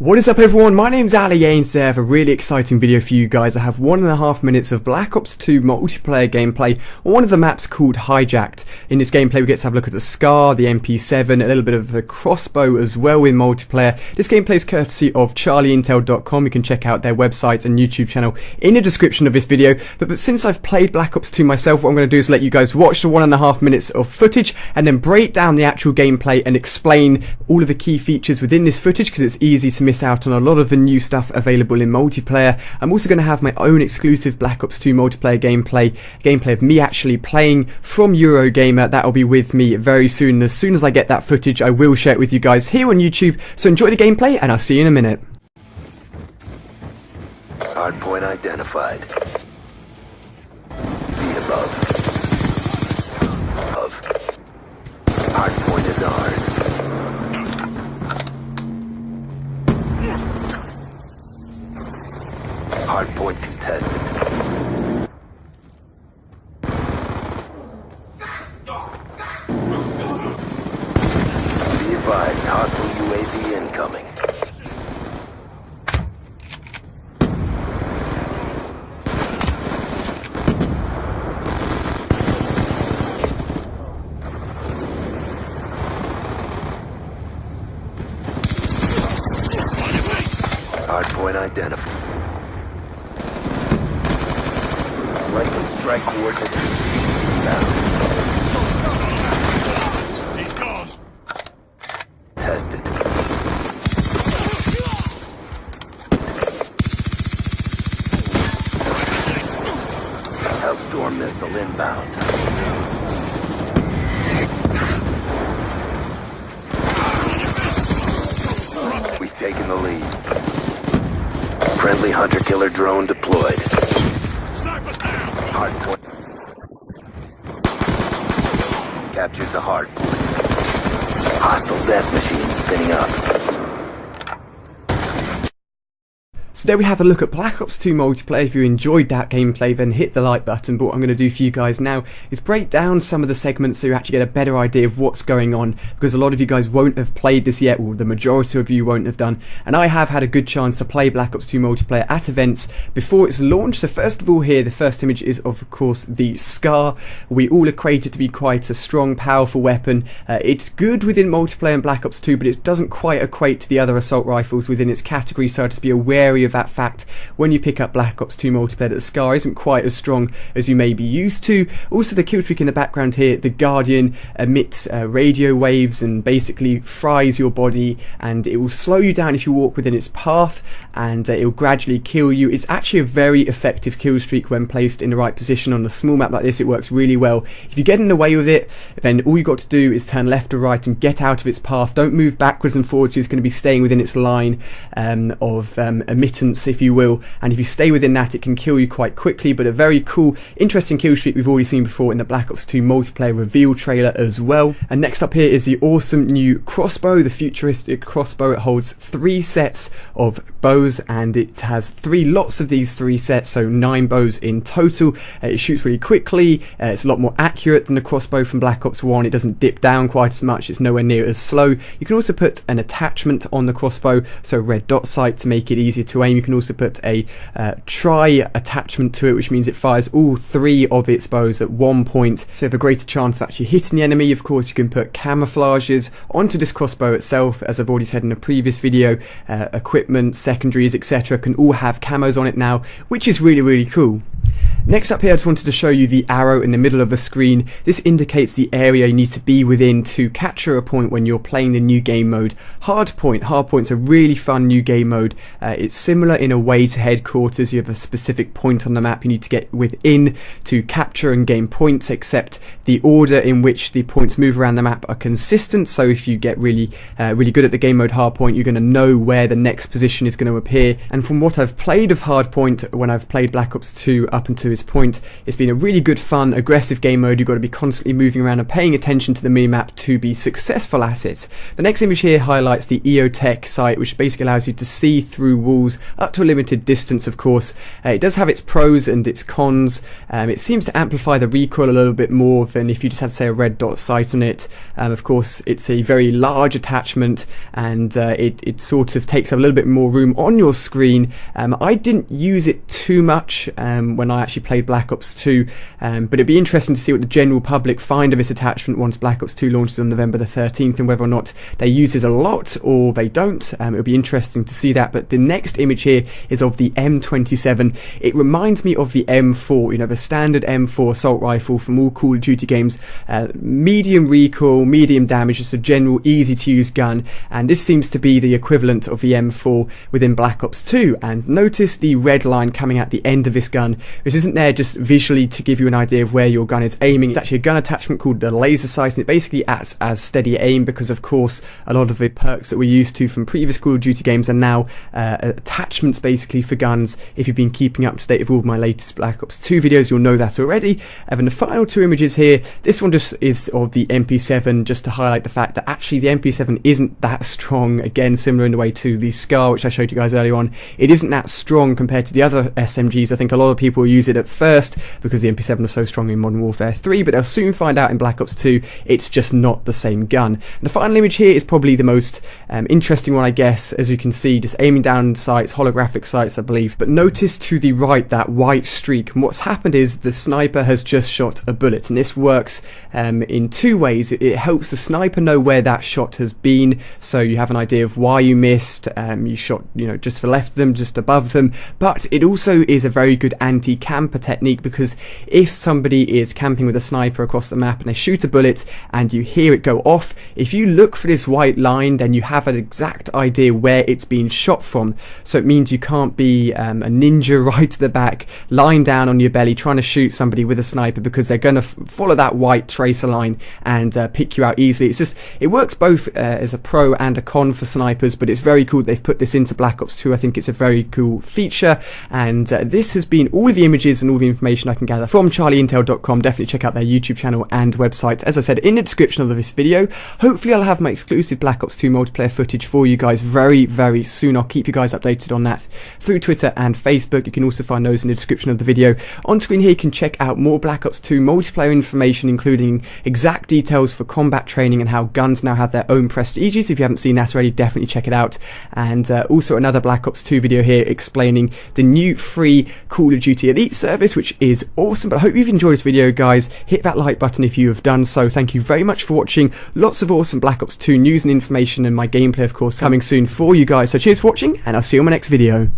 What is up everyone, my name's Ali and today I have a really exciting video for you guys. I have 1.5 minutes of Black Ops 2 multiplayer gameplay on one of the maps called Hijacked. In this gameplay we get to have a look at the SCAR, the MP7, a little bit of the Crossbow as well in multiplayer. This gameplay is courtesy of charlieintel.com. You can check out their website and YouTube channel in the description of this video. But since I've played Black Ops 2 myself, what I'm going to do is let you guys watch the 1.5 minutes of footage and then break down the actual gameplay and explain all of the key features within this footage because it's easy to miss out on a lot of the new stuff available in multiplayer. I'm also going to have my own exclusive Black Ops 2 multiplayer gameplay of me actually playing from Eurogamer. That'll be with me very soon. As soon as I get that footage, I will share it with you guys here on YouTube. So enjoy the gameplay and I'll see you in a minute. Hardpoint identified. Be above. Hardpoint is ours. Hardpoint contested. Be advised, hostile UAV incoming. Hardpoint identified. Right and strike coordinates. He's gone. Tested. Hellstorm missile inbound. We've taken the lead. Friendly hunter-killer drone deployed. Hardpoint. Captured the hardpoint. Hostile death machine spinning up. So there we have a look at Black Ops 2 multiplayer. If you enjoyed that gameplay, then hit the like button. But what I'm going to do for you guys now is break down some of the segments so you actually get a better idea of what's going on, because a lot of you guys won't have played this yet, or the majority of you won't have done. And I have had a good chance to play Black Ops 2 multiplayer at events before it's launched. So first of all here, the first image is of course the SCAR. We all equate it to be quite a strong, powerful weapon. It's good within multiplayer in Black Ops 2, but it doesn't quite equate to the other assault rifles within its category, so just be wary of that fact when you pick up Black Ops 2 multiplayer, that the SCAR isn't quite as strong as you may be used to. Also the kill streak in the background here, the Guardian emits radio waves and basically fries your body, and it will slow you down if you walk within its path, and it will gradually kill you. It's actually a very effective kill streak when placed in the right position on a small map like this. It works really well. If you get in the way with it, then all you've got to do is turn left or right and get out of its path. Don't move backwards and forwards, so it's going to be staying within its line of emittance, if you will, and if you stay within that, it can kill you quite quickly. But a very cool, interesting kill streak we've already seen before in the Black Ops 2 multiplayer reveal trailer as well. And next up here is the awesome new Crossbow, the futuristic Crossbow. It holds 3 sets of bows, and it has lots of these 3 sets, so 9 bows in total. It shoots really quickly. It's a lot more accurate than the Crossbow from Black Ops 1. It doesn't dip down quite as much. It's nowhere near as slow. You can also put an attachment on the Crossbow, so a red dot sight to make it easier to aim. You can also put a tri attachment to it, which means it fires all 3 of its bows at one point, so you have a greater chance of actually hitting the enemy. Of course, you can put camouflages onto this Crossbow itself, as I've already said in a previous video. Equipment, secondaries, etc. can all have camos on it now, which is really, really cool. Next up here, I just wanted to show you the arrow in the middle of the screen. This indicates the area you need to be within to capture a point when you're playing the new game mode Hardpoint. Hardpoint's a really fun new game mode. It's similar in a way to Headquarters. You have a specific point on the map you need to get within to capture and gain points, except the order in which the points move around the map are consistent. So if you get really good at the game mode Hardpoint, you're going to know where the next position is going to appear. And from what I've played of Hardpoint when I've played Black Ops 2 up until this point. It's been a really good, fun, aggressive game mode. You've got to be constantly moving around and paying attention to the minimap to be successful at it. The next image here highlights the EOTech sight, which basically allows you to see through walls up to a limited distance, of course. It does have its pros and its cons. It seems to amplify the recoil a little bit more than if you just had, say, a red dot sight on it. Of course, it's a very large attachment, and it sort of takes up a little bit more room on your screen. I didn't use it too much when I actually played Black Ops 2, but it'd be interesting to see what the general public find of this attachment once Black Ops 2 launches on November the 13th, and whether or not they use it a lot or they don't. It'll be interesting to see that. But the next image here is of the M27. It reminds me of the M4, you know, the standard M4 assault rifle from all Call of Duty games. Medium recoil, medium damage, just a general easy to use gun, and this seems to be the equivalent of the M4 within Black Ops 2. And notice the red line coming at the end of this gun. This isn't there just visually to give you an idea of where your gun is aiming. It's actually a gun attachment called the laser sight, and it basically acts as steady aim, because of course a lot of the perks that we're used to from previous Call of Duty games are now attachments basically for guns. If you've been keeping up to date with all of my latest Black Ops 2 videos, you'll know that already. And then the final two images here, this one just is of the MP7, just to highlight the fact that actually the MP7 isn't that strong. Again, similar in the way to the Scar, which I showed you guys earlier on. It isn't that strong compared to the other SMGs. I think a lot of people use it at first because the MP7 was so strong in Modern Warfare 3, but they'll soon find out in Black Ops 2 it's just not the same gun. And the final image here is probably the most interesting one, I guess. As you can see, just aiming down sights, holographic sights, I believe. But notice to the right that white streak, and what's happened is the sniper has just shot a bullet, and this works in two ways. It helps the sniper know where that shot has been, so you have an idea of why you missed. You shot, you know, just to the left of them, just above them. But it also is a very good anti-camper technique, because if somebody is camping with a sniper across the map and they shoot a bullet and you hear it go off, if you look for this white line, then you have an exact idea where it's been shot from. So it means you can't be a ninja right to the back, lying down on your belly trying to shoot somebody with a sniper, because they're going to follow that white tracer line and pick you out easily. It's just, it works both as a pro and a con for snipers, but it's very cool they've put this into Black Ops 2. I think it's a very cool feature, and this has been all of the images and all the information I can gather from charlieintel.com. Definitely check out their YouTube channel and website, as I said in the description of this video. Hopefully I'll have my exclusive Black Ops 2 multiplayer footage for you guys very, very soon. I'll keep you guys updated on that through Twitter and Facebook. You can also find those in the description of the video. On screen here you can check out more Black Ops 2 multiplayer information, including exact details for combat training and how guns now have their own prestiges. If you haven't seen that already, definitely check it out. And also another Black Ops 2 video here explaining the new free Call of Duty Elite service, which is awesome. But I hope you've enjoyed this video, guys. Hit that like button if you have done so. Thank you very much for watching. Lots of awesome Black Ops 2 news and information, and my gameplay, of course, coming soon for you guys. So cheers for watching, and I'll see you on my next video.